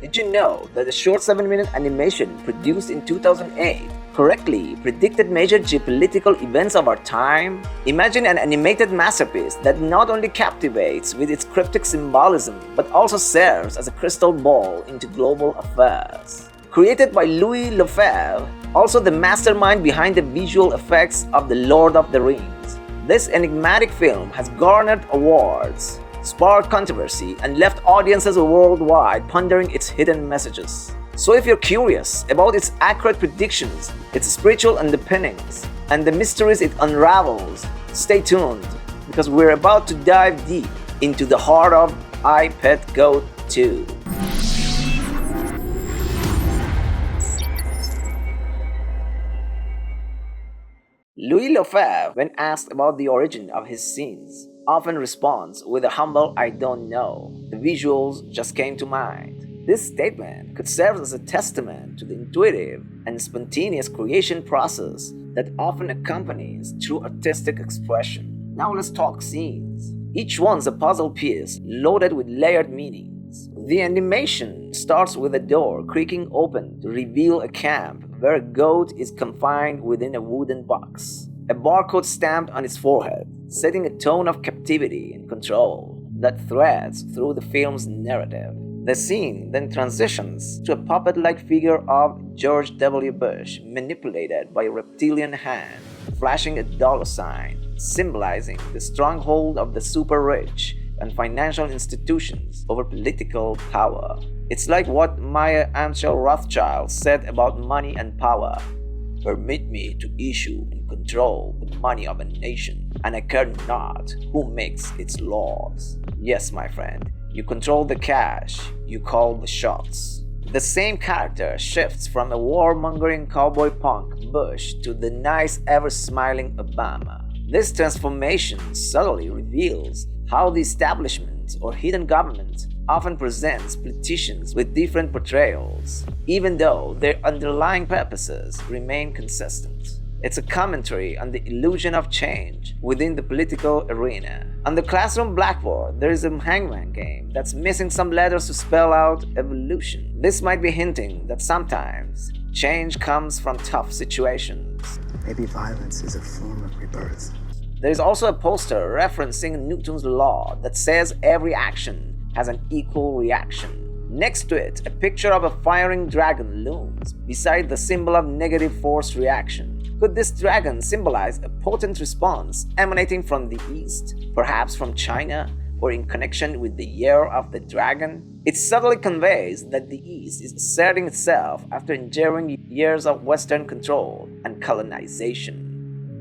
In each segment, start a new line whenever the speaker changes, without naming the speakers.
Did you know that a short 7-minute animation produced in 2008 correctly predicted major geopolitical events of our time? Imagine an animated masterpiece that not only captivates with its cryptic symbolism but also serves as a crystal ball into global affairs. Created by Louis Lefebvre, also the mastermind behind the visual effects of The Lord of the Rings, this enigmatic film has garnered awards, sparked controversy, and left audiences worldwide pondering its hidden messages. So if you're curious about its accurate predictions, its spiritual underpinnings, and the mysteries it unravels, stay tuned, because we're about to dive deep into the heart of I Pet Goat 2. Louis Lefebvre, when asked about the origin of his scenes, often responds with a humble "I don't know. The visuals just came to mind." This statement could serve as a testament to the intuitive and spontaneous creation process that often accompanies true artistic expression. Now let's talk scenes. Each one's a puzzle piece loaded with layered meanings. The animation starts with a door creaking open to reveal a camp where a goat is confined within a wooden box. A barcode stamped on its forehead, setting a tone of captivity and control that threads through the film's narrative. The scene then transitions to a puppet-like figure of George W. Bush manipulated by a reptilian hand, flashing a dollar sign, symbolizing the stronghold of the super-rich and financial institutions over political power. It's like what Maya Angelou Rothschild said about money and power. "Permit me to issue and control the money of a nation, and I care not who makes its laws." Yes, my friend, you control the cash, you call the shots. The same character shifts from a warmongering cowboy punk Bush to the nice, ever-smiling Obama. This transformation subtly reveals how the establishment or hidden government often presents politicians with different portrayals, even though their underlying purposes remain consistent. It's a commentary on the illusion of change within the political arena. On the classroom blackboard, there is a hangman game that's missing some letters to spell out evolution. This might be hinting that sometimes change comes from tough situations.
Maybe violence is a form of rebirth.
There is also a poster referencing Newton's law that says every action has an equal reaction. Next to it, a picture of a firing dragon looms beside the symbol of negative force reaction. Could this dragon symbolize a potent response emanating from the East, perhaps from China, or in connection with the Year of the Dragon? It subtly conveys that the East is asserting itself after enduring years of Western control and colonization.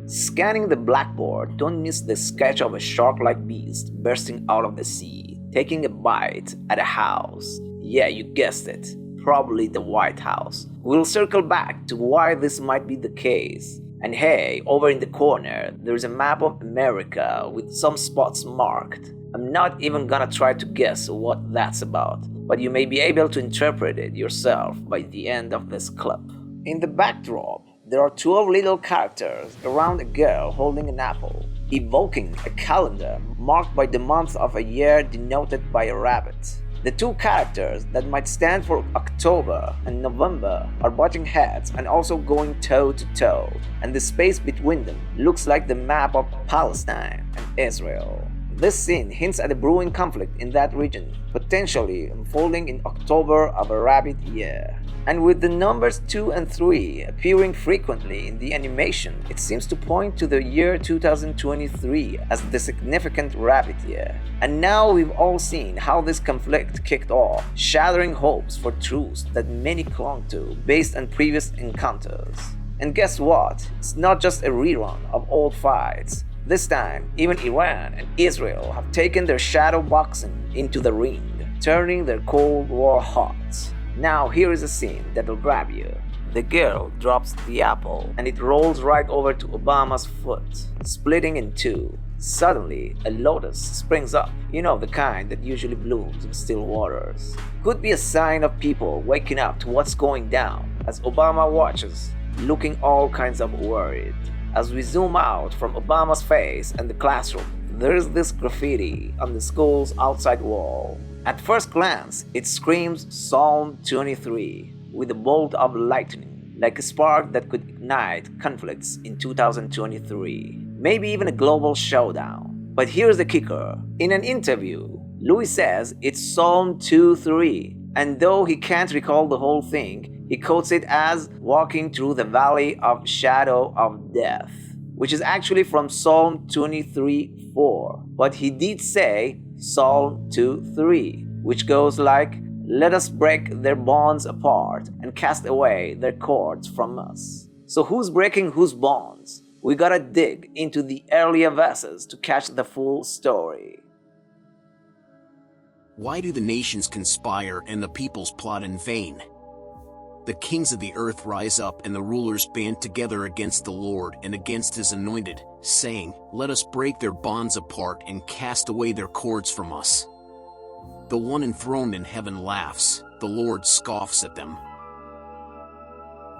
Scanning the blackboard, don't miss the sketch of a shark-like beast bursting out of the sea, taking a bite at a house. Yeah, you guessed it, probably the White House. We'll circle back to why this might be the case. And hey, over in the corner, there's a map of America with some spots marked. I'm not even gonna try to guess what that's about, but you may be able to interpret it yourself by the end of this clip. In the backdrop, there are 12 little characters around a girl holding an apple, evoking a calendar marked by the month of a year denoted by a rabbit. The two characters that might stand for October and November are butting heads and also going toe to toe, and the space between them looks like the map of Palestine and Israel. This scene hints at a brewing conflict in that region, potentially unfolding in October of a rabbit year. And with the numbers 2 and 3 appearing frequently in the animation, it seems to point to the year 2023 as the significant rabbit year. And now we've all seen how this conflict kicked off, shattering hopes for truce that many clung to based on previous encounters. And guess what? It's not just a rerun of old fights. This time, even Iran and Israel have taken their shadow boxing into the ring, turning their Cold War hot. Now here is a scene that'll grab you. The girl drops the apple and it rolls right over to Obama's foot, splitting in two. Suddenly, a lotus springs up, you know, the kind that usually blooms in still waters. Could be a sign of people waking up to what's going down as Obama watches, looking all kinds of worried. As we zoom out from Obama's face and the classroom, there's this graffiti on the school's outside wall. At first glance, it screams Psalm 23 with a bolt of lightning, like a spark that could ignite conflicts in 2023, maybe even a global showdown. But here's the kicker. In an interview, Louis says it's Psalm 2:3, and though he can't recall the whole thing, he quotes it as walking through the valley of shadow of death, which is actually from Psalm 23:4. But he did say Psalm 2:3, which goes like, "Let us break their bonds apart and cast away their cords from us." So who's breaking whose bonds? We gotta dig into the earlier verses to catch the full story.
Why do the nations conspire and the peoples plot in vain? The kings of the earth rise up and the rulers band together against the Lord and against his anointed, saying, "Let us break their bonds apart and cast away their cords from us." The one enthroned in heaven laughs, the Lord scoffs at them.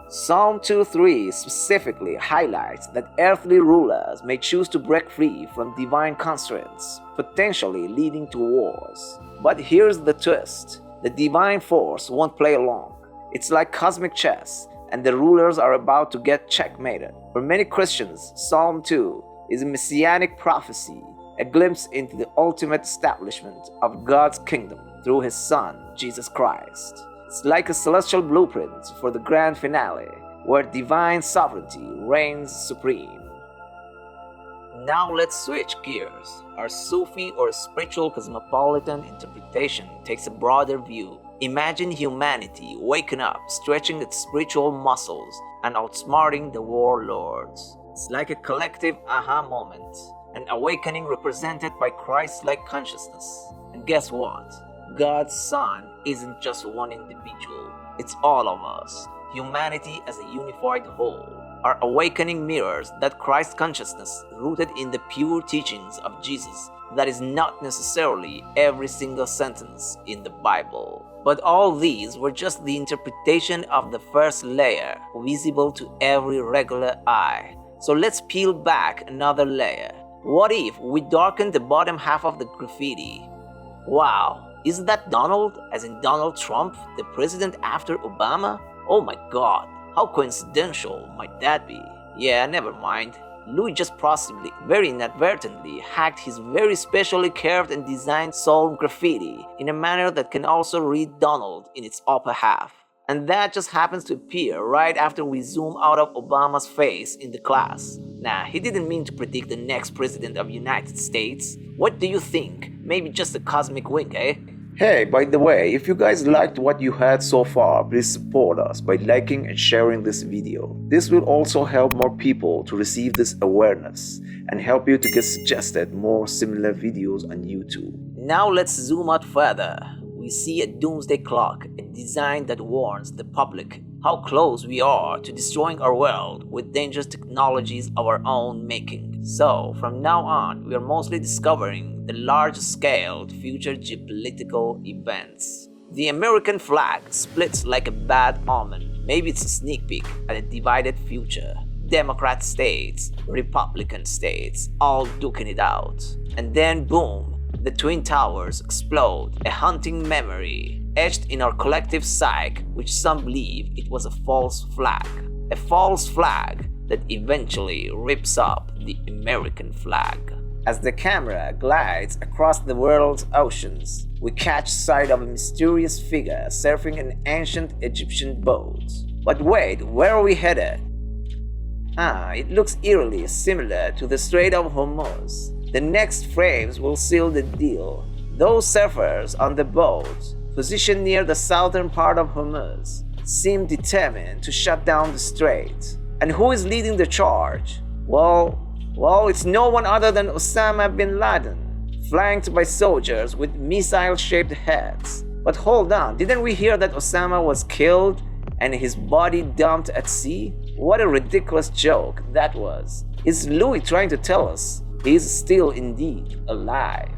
Psalm 2:3 specifically highlights that earthly rulers may choose to break free from divine constraints, potentially leading to wars. But here's the twist. The divine force won't play along. It's like cosmic chess, and the rulers are about to get checkmated. For many Christians, Psalm 2 is a messianic prophecy, a glimpse into the ultimate establishment of God's kingdom through his Son, Jesus Christ. It's like a celestial blueprint for the grand finale, where divine sovereignty reigns supreme. Now let's switch gears. Our Sufi or spiritual cosmopolitan interpretation takes a broader view. Imagine humanity waking up, stretching its spiritual muscles, and outsmarting the warlords. It's like a collective aha moment, an awakening represented by Christ-like consciousness. And guess what? God's Son isn't just one individual, it's all of us, humanity as a unified whole. Our awakening mirrors that Christ consciousness rooted in the pure teachings of Jesus that is not necessarily every single sentence in the Bible. But all these were just the interpretation of the first layer, visible to every regular eye. So let's peel back another layer. What if we darken the bottom half of the graffiti? Wow, isn't that Donald, as in Donald Trump, the president after Obama? Oh my god, how coincidental might that be? Yeah, never mind. Louis just possibly, very inadvertently, hacked his very specially carved and designed psalm graffiti in a manner that can also read Donald in its upper half. And that just happens to appear right after we zoom out of Obama's face in the class. Nah, he didn't mean to predict the next president of United States. What do you think? Maybe just a cosmic wink, eh?
Hey, by the way, if you guys liked what you heard so far, please support us by liking and sharing this video. This will also help more people to receive this awareness and help you to get suggested more similar videos on YouTube.
Now let's zoom out further. We see a doomsday clock, a design that warns the public how close we are to destroying our world with dangerous technologies of our own making. So, from now on, we are mostly discovering the large-scale future geopolitical events. The American flag splits like a bad omen. Maybe it's a sneak peek at a divided future. Democrat states, Republican states, all duking it out. And then boom, the Twin Towers explode, a haunting memory etched in our collective psyche, which some believe it was a false flag. A false flag that eventually rips up the American flag. As the camera glides across the world's oceans, we catch sight of a mysterious figure surfing an ancient Egyptian boat. But wait, where are we headed? It looks eerily similar to the Strait of Hormuz. The next frames will seal the deal. Those surfers on the boat, positioned near the southern part of Hormuz, seem determined to shut down the strait. And who is leading the charge? Well, it's no one other than Osama bin Laden, flanked by soldiers with missile-shaped heads. But hold on, didn't we hear that Osama was killed and his body dumped at sea? What a ridiculous joke that was. Is Louis trying to tell us he's still indeed alive?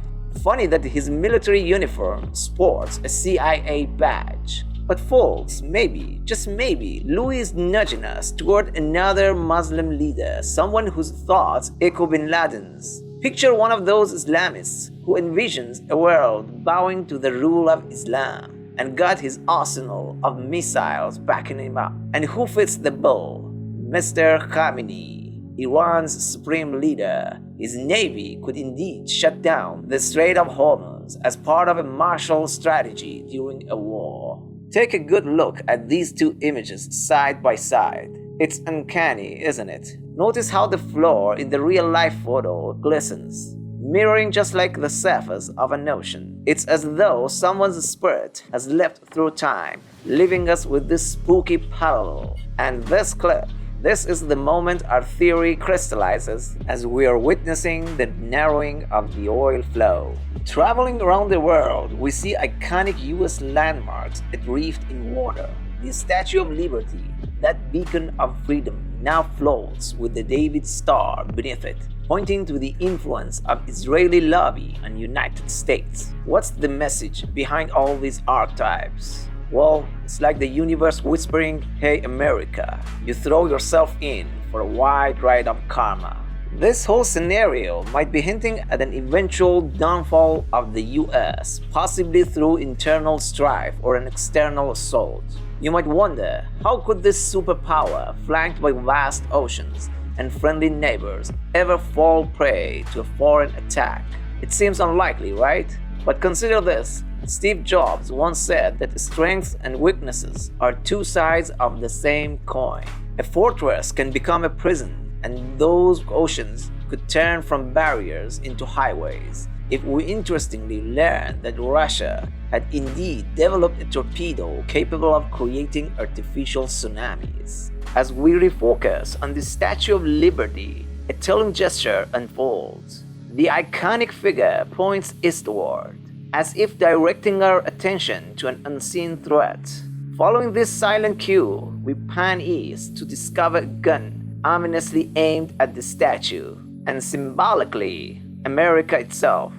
Funny that his military uniform sports a CIA badge. But folks, maybe, just maybe, Louis is nudging us toward another Muslim leader, someone whose thoughts echo bin Laden's. Picture one of those Islamists who envisions a world bowing to the rule of Islam and got his arsenal of missiles backing him up. And who fits the bill? Mr. Khamenei, Iran's supreme leader. His navy could indeed shut down the Strait of Hormuz as part of a martial strategy during a war. Take a good look at these two images side by side. It's uncanny, isn't it? Notice how the floor in the real-life photo glistens, mirroring just like the surface of an ocean. It's as though someone's spirit has leapt through time, leaving us with this spooky parallel. And this clip, this is the moment our theory crystallizes as we are witnessing the narrowing of the oil flow. Traveling around the world, we see iconic US landmarks adrift in water. The Statue of Liberty, that beacon of freedom, now floats with the David Star beneath it, pointing to the influence of Israeli lobby on United States. What's the message behind all these archetypes? Well, it's like the universe whispering, "Hey America, you throw yourself in for a wide ride of karma." This whole scenario might be hinting at an eventual downfall of the US, possibly through internal strife or an external assault. You might wonder, how could this superpower, flanked by vast oceans and friendly neighbors, ever fall prey to a foreign attack? It seems unlikely, right? But consider this. Steve Jobs once said that strengths and weaknesses are two sides of the same coin. A fortress can become a prison, and those oceans could turn from barriers into highways. If we interestingly learn that Russia had indeed developed a torpedo capable of creating artificial tsunamis. As we refocus on the Statue of Liberty, a telling gesture unfolds. The iconic figure points eastward, as if directing our attention to an unseen threat. Following this silent cue, we pan east to discover a gun ominously aimed at the statue, and symbolically, America itself.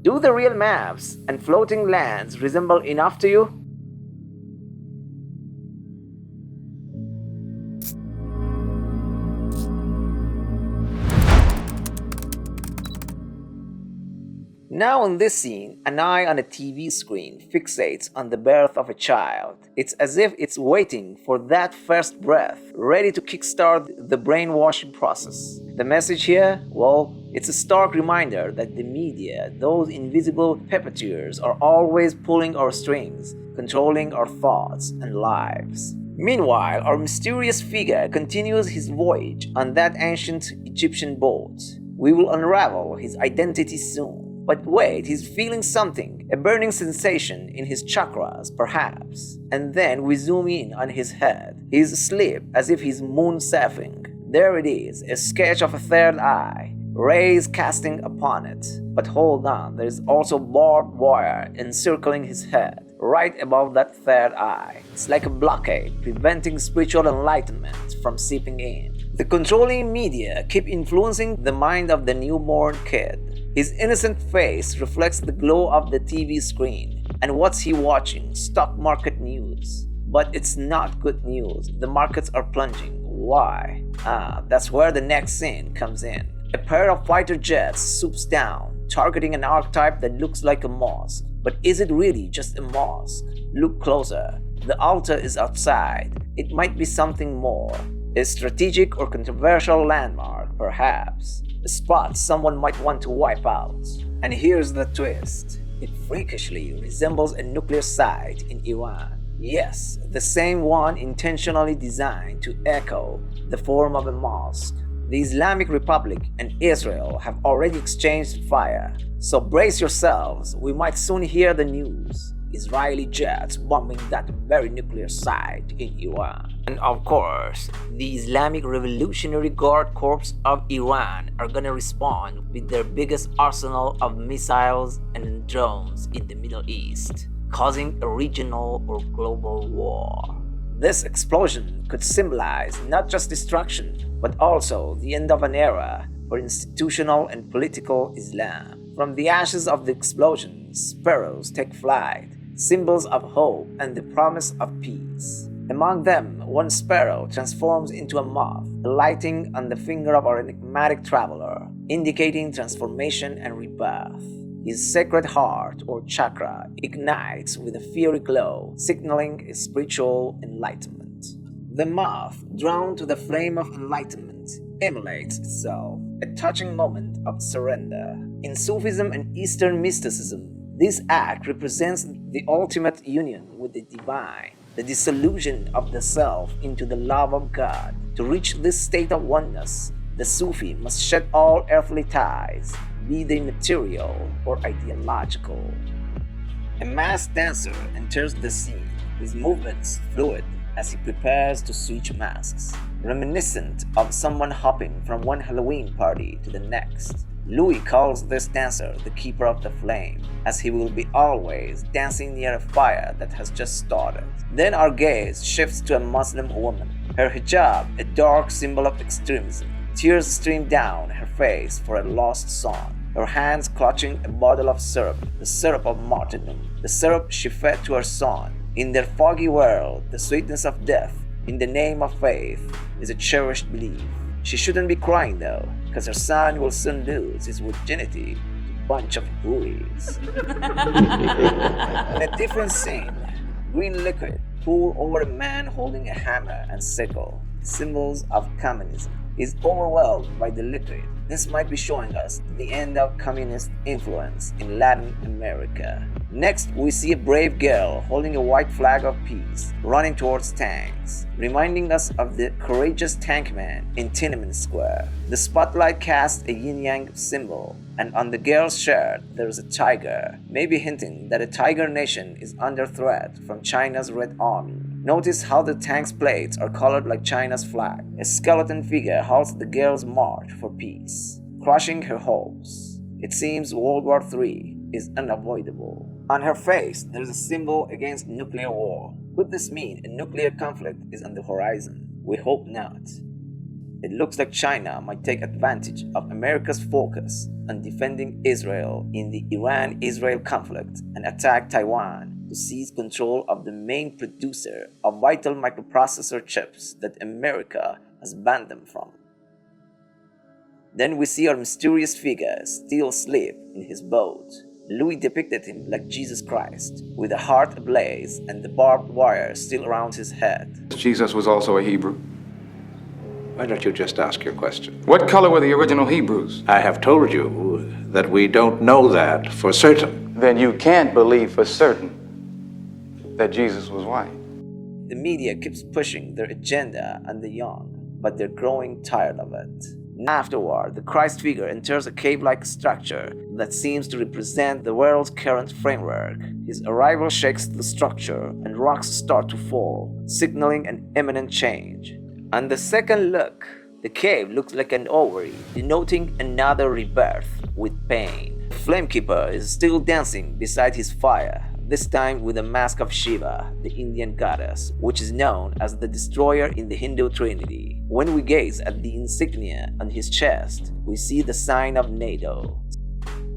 Do the real maps and floating lands resemble enough to you? Now in this scene, an eye on a TV screen fixates on the birth of a child. It's as if it's waiting for that first breath, ready to kickstart the brainwashing process. The message here? Well, it's a stark reminder that the media, those invisible puppeteers, are always pulling our strings, controlling our thoughts and lives. Meanwhile, our mysterious figure continues his voyage on that ancient Egyptian boat. We will unravel his identity soon. But wait, he's feeling something, a burning sensation in his chakras, perhaps. And then we zoom in on his head. He's asleep, as if he's moon surfing. There it is, a sketch of a third eye, rays casting upon it. But hold on, there's also barbed wire encircling his head, right above that third eye. It's like a blockade, preventing spiritual enlightenment from seeping in. The controlling media keep influencing the mind of the newborn kid. His innocent face reflects the glow of the TV screen. And what's he watching? Stock market news. But it's not good news. The markets are plunging. Why? That's where the next scene comes in. A pair of fighter jets swoops down, targeting an archetype that looks like a mosque. But is it really just a mosque? Look closer. The altar is outside. It might be something more. A strategic or controversial landmark, perhaps. A spot someone might want to wipe out. And here's the twist. It freakishly resembles a nuclear site in Iran. Yes, the same one intentionally designed to echo the form of a mosque. The Islamic Republic and Israel have already exchanged fire. So brace yourselves, we might soon hear the news. Israeli jets bombing that very nuclear site in Iran. And of course, the Islamic Revolutionary Guard Corps of Iran are gonna respond with their biggest arsenal of missiles and drones in the Middle East, causing a regional or global war. This explosion could symbolize not just destruction, but also the end of an era for institutional and political Islam. From the ashes of the explosion, sparrows take flight, symbols of hope and the promise of peace. Among them, one sparrow transforms into a moth, alighting on the finger of our enigmatic traveler, indicating transformation and rebirth. His sacred heart, or chakra, ignites with a fiery glow, signaling his spiritual enlightenment. The moth, drawn to the flame of enlightenment, immolates itself, a touching moment of surrender. In Sufism and Eastern mysticism, this act represents the ultimate union with the divine, the dissolution of the self into the love of God. To reach this state of oneness, the Sufi must shed all earthly ties, be they material or ideological. A masked dancer enters the scene, his movements fluid as he prepares to switch masks, reminiscent of someone hopping from one Halloween party to the next. Louis calls this dancer the keeper of the flame, as he will be always dancing near a fire that has just started. Then our gaze shifts to a Muslim woman, her hijab a dark symbol of extremism. Tears stream down her face for a lost son, her hands clutching a bottle of syrup, the syrup of martyrdom, the syrup she fed to her son. In their foggy world, the sweetness of death, in the name of faith, is a cherished belief. She shouldn't be crying though, because her son will soon lose his virginity to a bunch of hoories. In a different scene, green liquid poured over a man holding a hammer and sickle, symbols of communism. Is overwhelmed by the liquid. This might be showing us the end of communist influence in Latin America. Next, we see a brave girl holding a white flag of peace, running towards tanks, reminding us of the courageous tank man in Tiananmen Square. The spotlight casts a yin-yang symbol, and on the girl's shirt there is a tiger, maybe hinting that a tiger nation is under threat from China's Red Army. Notice how the tank's plates are colored like China's flag. A skeleton figure halts the girl's march for peace, crushing her hopes. It seems World War III is unavoidable. On her face, there is a symbol against nuclear war. Could this mean a nuclear conflict is on the horizon? We hope not. It looks like China might take advantage of America's focus on defending Israel in the Iran-Israel conflict and attack Taiwan to seize control of the main producer of vital microprocessor chips that America has banned them from. Then we see our mysterious figure still asleep in his boat. Louis depicted him like Jesus Christ, with a heart ablaze and the barbed wire still around his head.
Jesus was also a Hebrew.
Why don't you just ask your question?
What color were the original Hebrews?
I have told you that we don't know that for certain.
Then you can't believe for certain that Jesus was white.
The media keeps pushing their agenda on the young, but they're growing tired of it. Afterward, the Christ figure enters a cave-like structure that seems to represent the world's current framework. His arrival shakes the structure, and rocks start to fall, signaling an imminent change. On the second look, the cave looks like an ovary, denoting another rebirth with pain. The Flamekeeper is still dancing beside his fire, this time with a mask of Shiva, the Indian goddess, which is known as the destroyer in the Hindu Trinity. When we gaze at the insignia on his chest, we see the sign of NATO.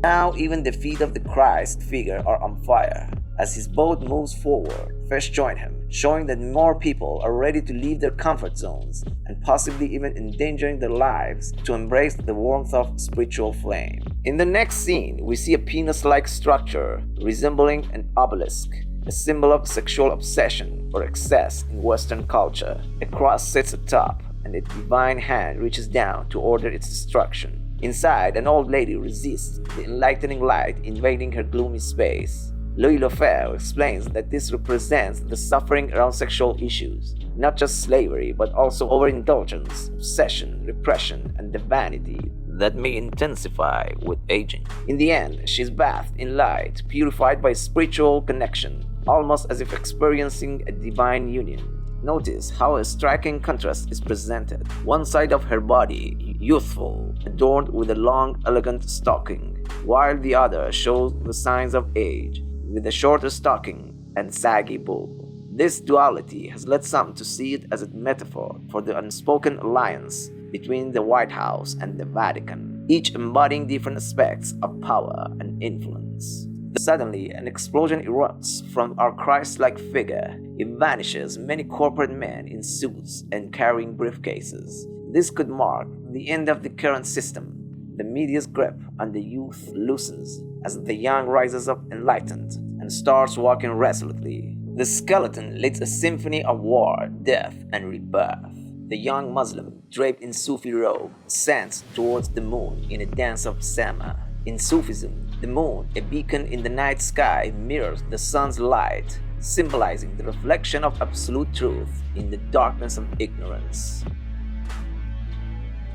Now even the feet of the Christ figure are on fire. As his boat moves forward, fish join him, showing that more people are ready to leave their comfort zones and possibly even endangering their lives to embrace the warmth of spiritual flame. In the next scene, we see a penis-like structure resembling an obelisk, a symbol of sexual obsession or excess in Western culture. A cross sits atop, and a divine hand reaches down to order its destruction. Inside, an old lady resists the enlightening light invading her gloomy space. Louis Lefebvre explains that this represents the suffering around sexual issues, not just slavery but also overindulgence, obsession, repression, and the vanity that may intensify with aging. In the end, she's bathed in light, purified by spiritual connection, almost as if experiencing a divine union. Notice how a striking contrast is presented. One side of her body, youthful, adorned with a long, elegant stocking, while the other shows the signs of age, with a shorter stocking and saggy boob. This duality has led some to see it as a metaphor for the unspoken alliance between the White House and the Vatican, each embodying different aspects of power and influence. Suddenly, an explosion erupts from our Christ-like figure. It vanishes many corporate men in suits and carrying briefcases. This could mark the end of the current system. The media's grip on the youth loosens as the young rises up enlightened and starts walking resolutely. The skeleton leads a symphony of war, death, and rebirth. The young Muslim, draped in Sufi robe, ascends towards the moon in a dance of Sama. In Sufism, the moon, a beacon in the night sky, mirrors the sun's light, symbolizing the reflection of absolute truth in the darkness of ignorance.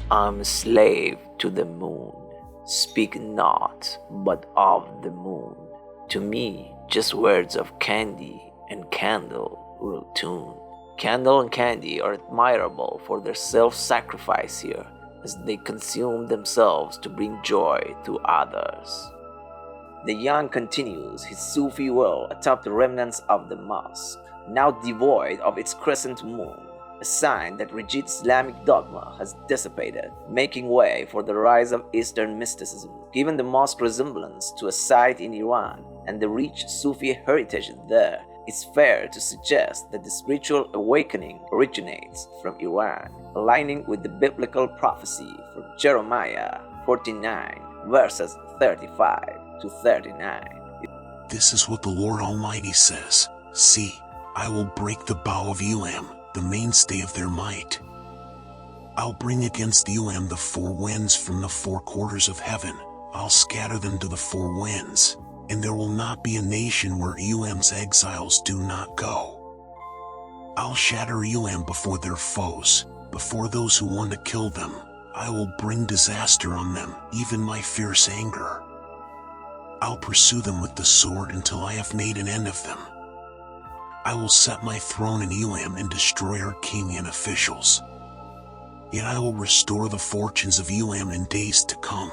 I'm a slave to the moon. Speak not but of the moon. To me, just words of candy and candle will tune. Candle and candy are admirable for their self-sacrifice here, as they consume themselves to bring joy to others. The young continues his Sufi whirl atop the remnants of the mosque, now devoid of its crescent moon, a sign that rigid Islamic dogma has dissipated, making way for the rise of Eastern mysticism. Given the mosque resemblance to a site in Iran and the rich Sufi heritage there, it's fair to suggest that the spiritual awakening originates from Iran, aligning with the biblical prophecy from Jeremiah 49, verses 35 to 39.
This is what the Lord Almighty says. See, I will break the bow of Elam, the mainstay of their might. I'll bring against Elam the four winds from the four quarters of heaven. I'll scatter them to the four winds, and there will not be a nation where Elam's exiles do not go. I'll shatter Elam before their foes, before those who want to kill them. I will bring disaster on them, even my fierce anger. I'll pursue them with the sword until I have made an end of them. I will set my throne in Elam and destroy our king and officials. Yet I will restore the fortunes of Elam in days to come.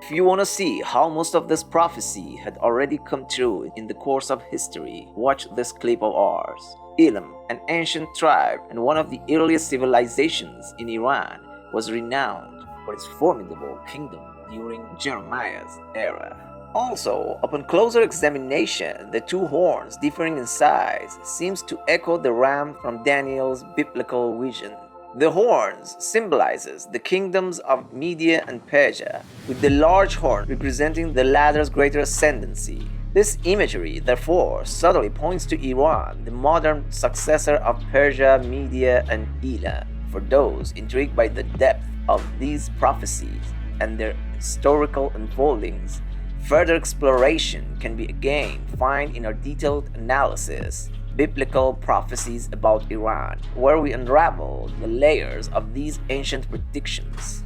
If you want to see how most of this prophecy had already come true in the course of history, watch this clip of ours. Elam, an ancient tribe and one of the earliest civilizations in Iran, was renowned for its formidable kingdom during Jeremiah's era. Also, upon closer examination, the two horns differing in size seems to echo the ram from Daniel's biblical vision. The horns symbolizes the kingdoms of Media and Persia, with the large horn representing the latter's greater ascendancy. This imagery, therefore, subtly points to Iran, the modern successor of Persia, Media, and Elam. For those intrigued by the depth of these prophecies and their historical unfoldings, further exploration can be again found in our detailed analysis, Biblical Prophecies about Iran, where we unravel the layers of these ancient predictions.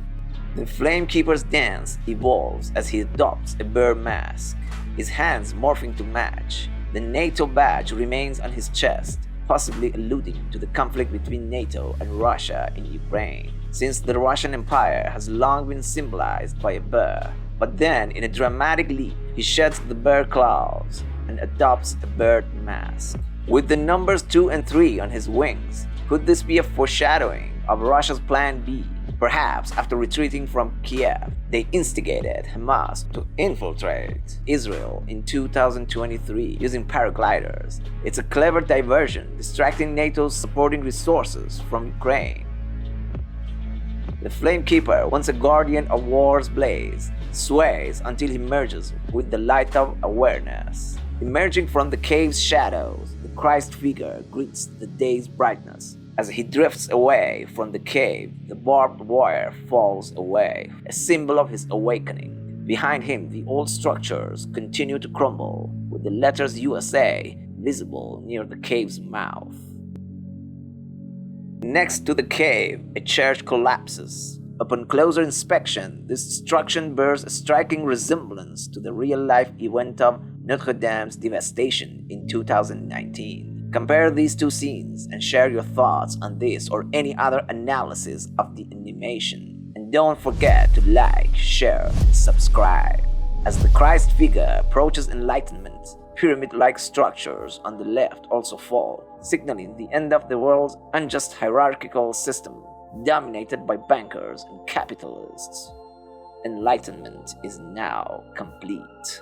The Flamekeeper's dance evolves as he adopts a bear mask, his hands morphing to match. The NATO badge remains on his chest, possibly alluding to the conflict between NATO and Russia in Ukraine, since the Russian Empire has long been symbolized by a bear. But then, in a dramatic leap, he sheds the bear claws and adopts a bird mask. With the numbers 2 and 3 on his wings, could this be a foreshadowing of Russia's Plan B? Perhaps after retreating from Kiev, they instigated Hamas to infiltrate Israel in 2023 using paragliders. It's a clever diversion, distracting NATO's supporting resources from Ukraine. The Flamekeeper, once a guardian of war's blaze, sways until he merges with the light of awareness. Emerging from the cave's shadows, the Christ figure greets the day's brightness. As he drifts away from the cave, the barbed wire falls away, a symbol of his awakening. Behind him, the old structures continue to crumble, with the letters USA visible near the cave's mouth. Next to the cave, a church collapses. Upon closer inspection, this destruction bears a striking resemblance to the real-life event of Notre Dame's devastation in 2019. Compare these two scenes and share your thoughts on this or any other analysis of the animation. And don't forget to like, share, and subscribe. As the Christ figure approaches enlightenment, pyramid-like structures on the left also fall, signaling the end of the world's unjust hierarchical system, dominated by bankers and capitalists. Enlightenment is now complete.